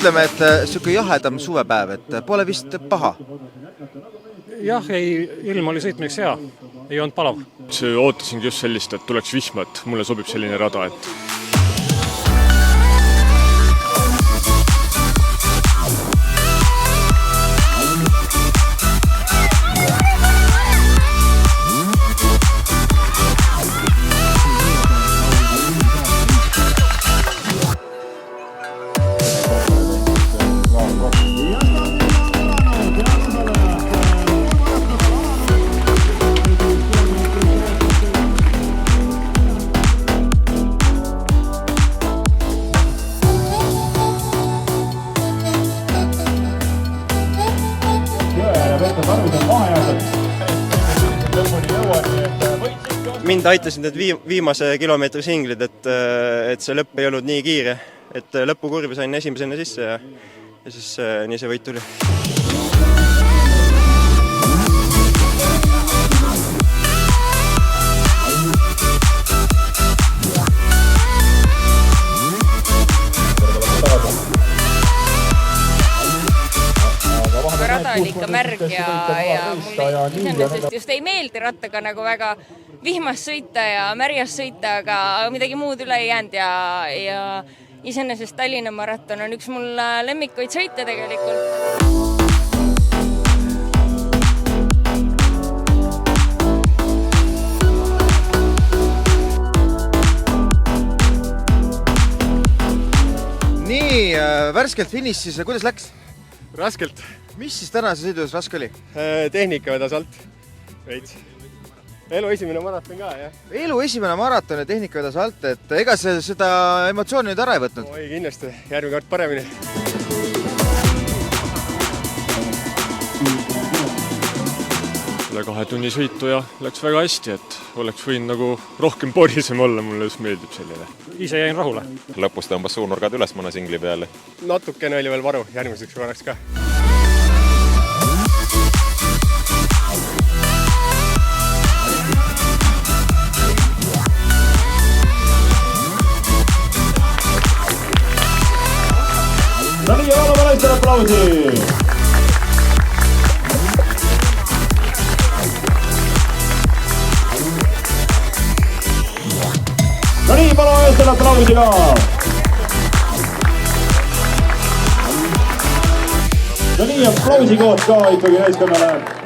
ütleme, et siuke jahedam suvepäev, et pole vist paha. Jah, ilm oli sõitmiseks hea, ei olnud palav. Ootasingi just sellist, et tuleks vihma, et mulle sobib selline rada, et Mind aitasid need viimase kilomeetri singlid, et see lõpp ei olnud nii kiire, et lõpukurvi sain esimesena sisse ja siis nii see võit tuli. Rada oli ikka märg ja mulle iseenesest just ei meeldi rattaga nagu väga vihmas sõita ja märjas sõita, aga midagi muud üle ei jäänud ja iseenesest Tallinna maraton on üks mul lemmikuid sõite tegelikult. Nii, värskelt finišis, kuidas läks? Raskelt. Mis siis tänase sõidus raske oli? Tehnika vedas alt. Veits. Elu esimene maraton ka, jah. Elu esimene maraton ja tehnika vedas alt, et ega see seda emotsiooni nüüd ära ei võtnud? Oi, kindlasti. Järgmine kord paremini. Selle 2 tunni sõitu ja läks väga hästi, et oleks võinud nagu rohkem porisem olla, mulle just meeldib selline. Ise jäin rahule. Lõpus tõmbas suunurgad üles mõne singli peale. Natukene oli veel varu järgmiseks korraks ka. No nii, oleme naistele aplausi! No nii, palun naistele aplausi ka! No nii, aplausi koos ka ikkagi naiskonnale!